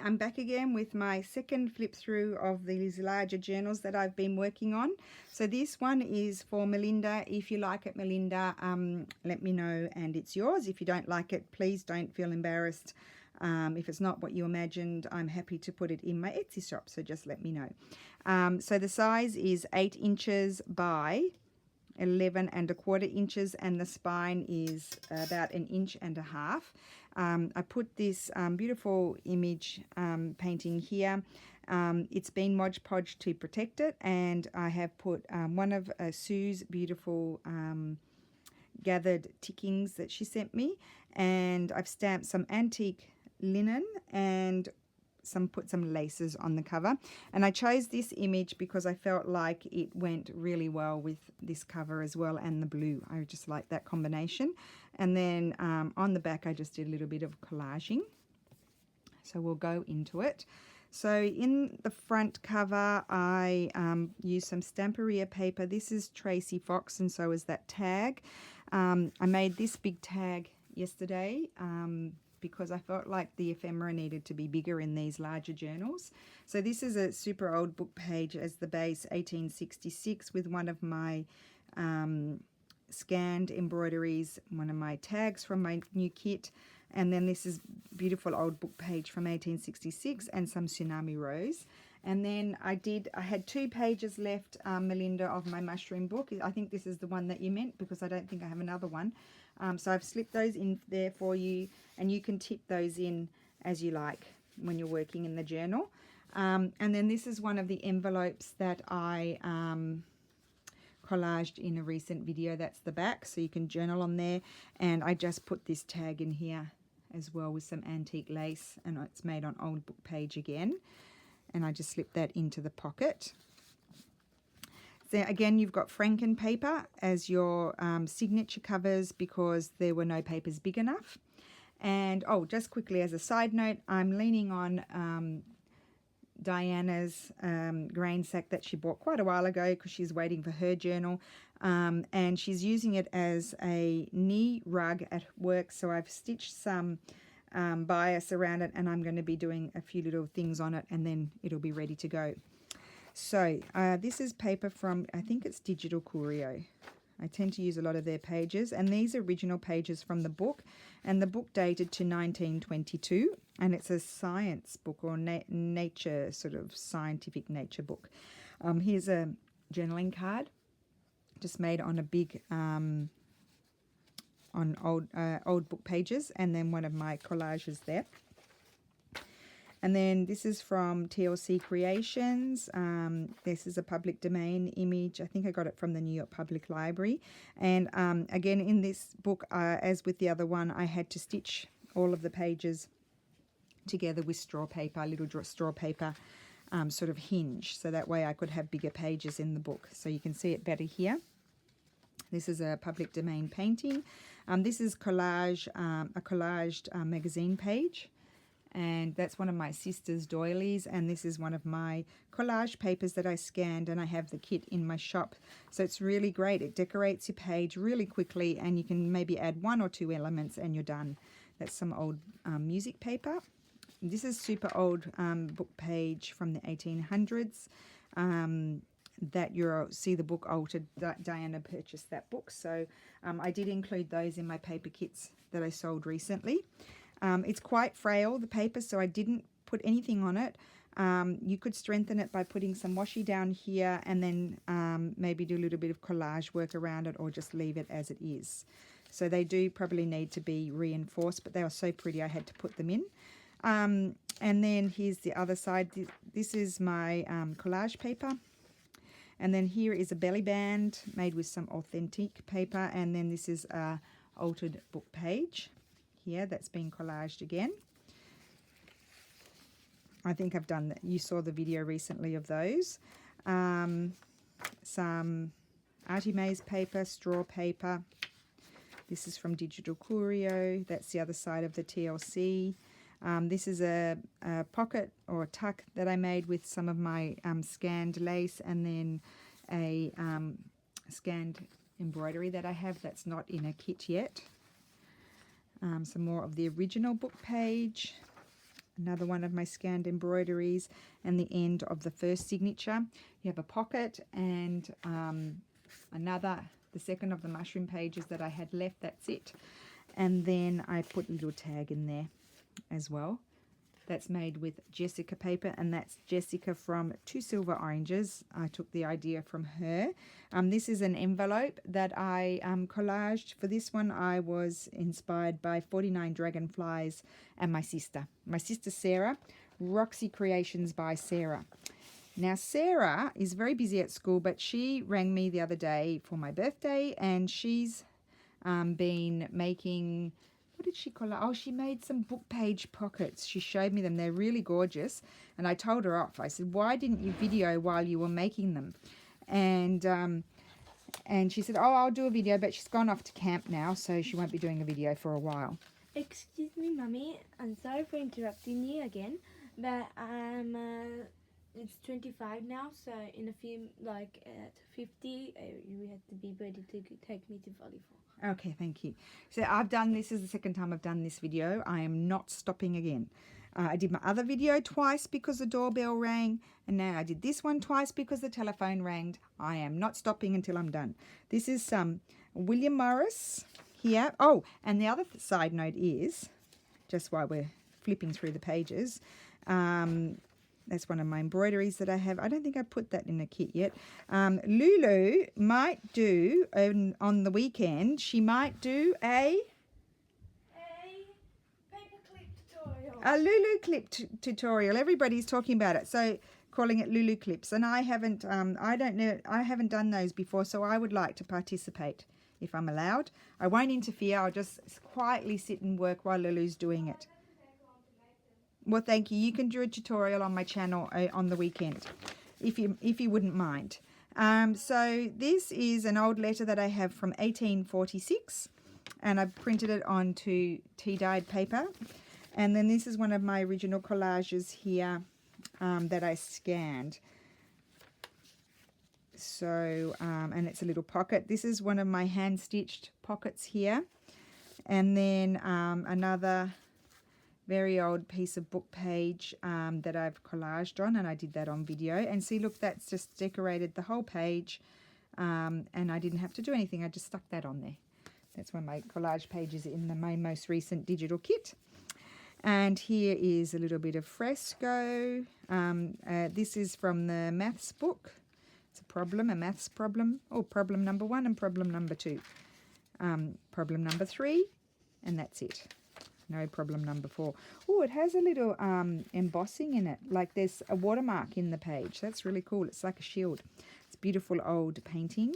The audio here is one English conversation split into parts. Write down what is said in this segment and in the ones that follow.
I'm back again with my second flip through of these larger journals that I've been working on. So this one is for Melinda. If you like it, Melinda, let me know and it's yours. If you don't like it, please don't feel embarrassed. If it's not what you imagined, I'm happy to put it in my Etsy shop, so just let me know. So the size is 8 inches by 11¼ inches, and the spine is about 1.5 inches. I put this beautiful image painting here. It's been Mod Podge to protect it, and I have put one of Sue's beautiful gathered tickings that she sent me, and I've stamped some antique linen and put some laces on the cover. And I chose this image because I felt like it went really well with this cover as well, and the blue. I just like that combination. And then on the back I just did a little bit of collaging, so we'll go into it. So in the front cover I used some Stamperia paper. This is Tracy Fox, and so is that tag. I made this big tag yesterday because I felt like the ephemera needed to be bigger in these larger journals. So this is a super old book page as the base, 1866, with one of my scanned embroideries, one of my tags from my new kit, and then this is beautiful old book page from 1866 and some tsunami rose. And then I had 2 pages left, Melinda, of my mushroom book. I think this is the one that you meant, because I don't think I have another one. So I've slipped those in there for you, and you can tip those in as you like when you're working in the journal. And then this is one of the envelopes that I collaged in a recent video. That's the back, so you can journal on there. And I just put this tag in here as well with some antique lace, and it's made on old book page again. And I just slipped that into the pocket. So again, you've got Franken paper as your signature covers, because there were no papers big enough. And oh, just quickly as a side note, I'm leaning on Diana's grain sack that she bought quite a while ago, because she's waiting for her journal, and she's using it as a knee rug at work. So I've stitched some bias around it, and I'm going to be doing a few little things on it, and then it'll be ready to go. So this is paper from, I think it's Digital Curio. I tend to use a lot of their pages, and these are original pages from the book, and the book dated to 1922, and it's a science book, or nature, sort of scientific nature book. Here's a journaling card just made on a big on old book pages, and then one of my collages there. And then this is from TLC Creations. This is a public domain image. I think I got it from the New York Public Library. And again, in this book, as with the other one, I had to stitch all of the pages together with straw paper, little straw paper sort of hinge. So that way I could have bigger pages in the book. So you can see it better here. This is a public domain painting. This is a collaged magazine page. And that's one of my sister's doilies, and this is one of my collage papers that I scanned, and I have the kit in my shop. So it's really great. It decorates your page really quickly, and you can maybe add 1 or 2 elements and you're done. That's some old music paper. This is super old book page from the 1800s that you'll see the book altered. Diana purchased that book, so I did include those in my paper kits that I sold recently. It's quite frail, the paper, so I didn't put anything on it. You could strengthen it by putting some washi down here, and then maybe do a little bit of collage work around it, or just leave it as it is. So they do probably need to be reinforced, but they are so pretty I had to put them in. And then here's the other side. This is my collage paper. And then here is a belly band made with some authentic paper, and then this is a altered book page here that's been collaged again. I think I've done that. You saw the video recently of those. Some Artie Mays paper, straw paper. This is from Digital Curio. That's the other side of the TLC. This is a pocket or a tuck that I made with some of my scanned lace, and then a scanned embroidery that I have that's not in a kit yet. Some more of the original book page. another one of my scanned embroideries, and the end of the first signature. You have a pocket and the second of the mushroom pages that I had left. That's it. And then I put a little tag in there as well. That's made with Jessica paper, and that's Jessica from Two Silver Oranges. I took the idea from her. This is an envelope that I collaged. For this one, I was inspired by 49 Dragonflies and my sister Sarah, Roxy Creations by Sarah. Now, Sarah is very busy at school, but she rang me the other day for my birthday, and she's been making... What did she call it? Oh, she made some book page pockets. She showed me them. They're really gorgeous. And I told her off. I said, why didn't you video while you were making them? And she said, oh, I'll do a video, but she's gone off to camp now, so she won't be doing a video for a while. Excuse me, Mummy. I'm sorry for interrupting you again, but it's 25 now, so in a few, like at 50, you have to be ready to take me to volleyball. Okay, thank you. So I've done this is the second time I've done this video. I am not stopping again. I did my other video twice because the doorbell rang, and now I did this one twice because the telephone rang. I am not stopping until I'm done. This is some William Morris here. Oh, and the other side note is, just while we're flipping through the pages, that's one of my embroideries that I have. I don't think I put that in a kit yet. Lulu might do, on the weekend, she might do a paper clip tutorial. A Lulu clip tutorial. Everybody's talking about it. So calling it Lulu clips. And I haven't, I don't know, I haven't done those before. So I would like to participate if I'm allowed. I won't interfere. I'll just quietly sit and work while Lulu's doing it. Well, thank you. You can do a tutorial on my channel on the weekend, if you wouldn't mind. So this is an old letter that I have from 1846, and I've printed it onto tea-dyed paper. And then this is one of my original collages here that I scanned. So, and it's a little pocket. This is one of my hand-stitched pockets here. And then another very old piece of book page that I've collaged on, and I did that on video. And see, look, that's just decorated the whole page, and I didn't have to do anything. I just stuck that on there. That's one of my collage pages in my most recent digital kit. And here is a little bit of fresco. This is from the maths book. It's a maths problem. Oh, problem number 1 and problem number 2. Problem number 3, and that's it. No problem number 4. Oh, it has a little embossing in it. Like there's a watermark in the page. That's really cool. It's like a shield. It's a beautiful old painting.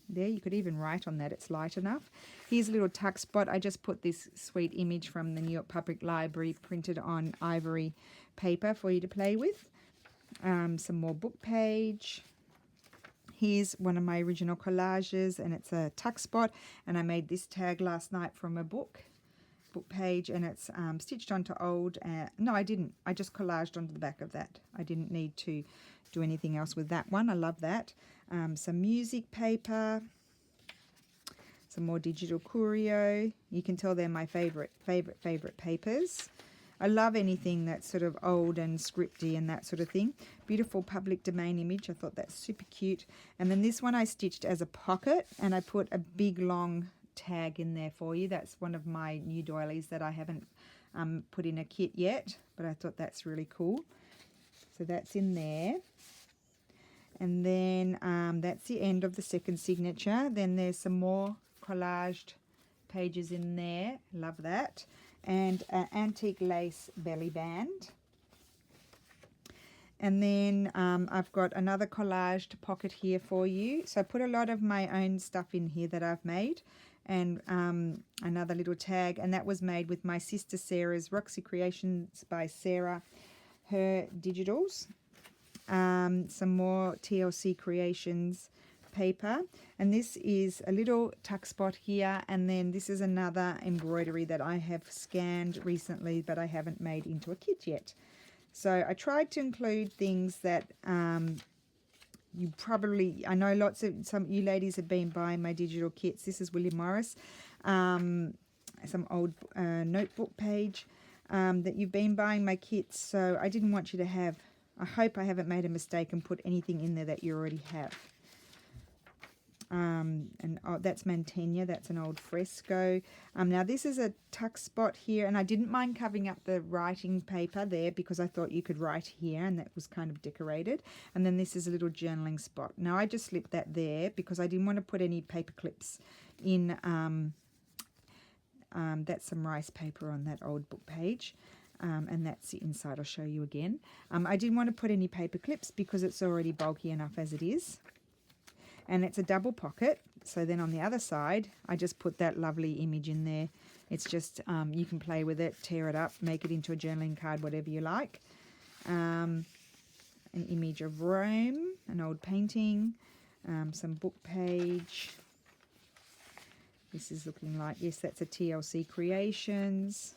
There, you could even write on that. It's light enough. Here's a little tuck spot. I just put this sweet image from the New York Public Library printed on ivory paper for you to play with. Some more book page. Here's one of my original collages, and it's a tuck spot. And I made this tag last night from a book page, and it's stitched onto old. No, I didn't. I just collaged onto the back of that. I didn't need to do anything else with that one. I love that. Some music paper, some more digital curio. You can tell they're my favorite papers. I love anything that's sort of old and scripty and that sort of thing. Beautiful public domain image. I thought that's super cute. And then this one I stitched as a pocket, and I put a big long tag in there for you. That's one of my new doilies that I haven't put in a kit yet, but I thought that's really cool. So that's in there. And then that's the end of the second signature. Then there's some more collaged pages in there. Love that. And an antique lace belly band. And then I've got another collaged pocket here for you. So I put a lot of my own stuff in here that I've made. And another little tag. And that was made with my sister Sarah's Roxy Creations by Sarah, her digitals. Some more TLC Creations paper, and this is a little tuck spot here, and then this is another embroidery that I have scanned recently but I haven't made into a kit yet. So I tried to include things that you probably, I know lots of some you ladies have been buying my digital kits. This is William Morris, some old notebook page. that you've been buying my kits, so I didn't want you to have, I hope I haven't made a mistake and put anything in there that you already have. And oh, that's Mantegna, that's an old fresco. Now this is a tuck spot here, and I didn't mind covering up the writing paper there because I thought you could write here, and that was kind of decorated. And then this is a little journaling spot. Now I just slipped that there because I didn't want to put any paper clips in. That's some rice paper on that old book page. And that's the inside. I'll show you again. I didn't want to put any paper clips because it's already bulky enough as it is. And it's a double pocket, so then on the other side I just put that lovely image in there. It's just you can play with it, tear it up, make it into a journaling card, whatever you like. An image of Rome, an old painting, some book page. This is looking like, yes, that's a TLC Creations.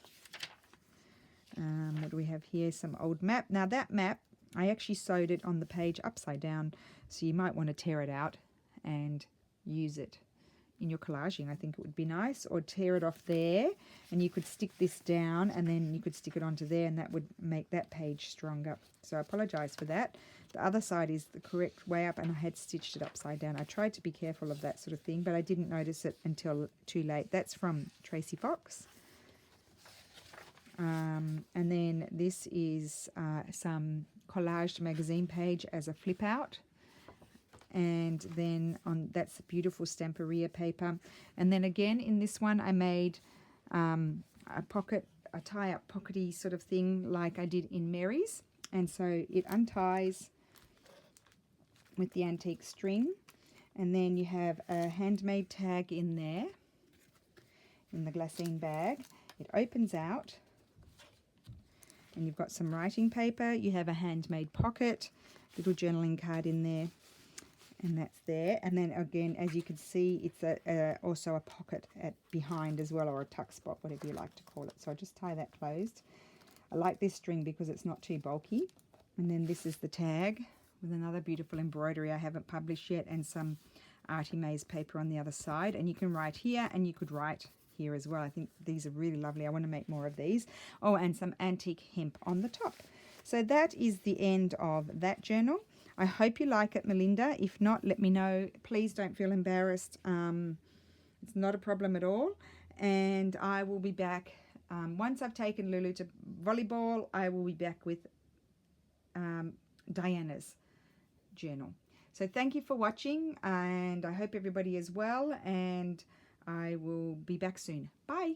What do we have here? Some old map. Now that map, I actually sewed it on the page upside down, so you might want to tear it out and use it in your collaging. I think it would be nice, or tear it off there and you could stick this down and then you could stick it onto there, and that would make that page stronger. So I apologize for that. The other side is the correct way up, and I had stitched it upside down. I tried to be careful of that sort of thing, but I didn't notice it until too late. That's from Tracy Fox. And then this is some collaged magazine page as a flip out. And then on that's beautiful Stamperia paper. And then again in this one I made a tie-up pockety sort of thing like I did in Mary's. And so it unties with the antique string. And then you have a handmade tag in there, in the glassine bag. It opens out. And you've got some writing paper. You have a handmade pocket, little journaling card in there. And that's there. And then again, as you can see, it's also a pocket at behind as well, or a tuck spot, whatever you like to call it. So I just tie that closed. I like this string because it's not too bulky. And then this is the tag with another beautiful embroidery I haven't published yet, and some Artie Mays paper on the other side. And you can write here, and you could write here as well. I think these are really lovely. I want to make more of these. Oh, and some antique hemp on the top. So that is the end of that journal. I hope you like it, Melinda. If not, let me know. Please don't feel embarrassed. It's not a problem at all. And I will be back. Once I've taken Lulu to volleyball, I will be back with Diana's journal. So thank you for watching, and I hope everybody is well, and I will be back soon. Bye.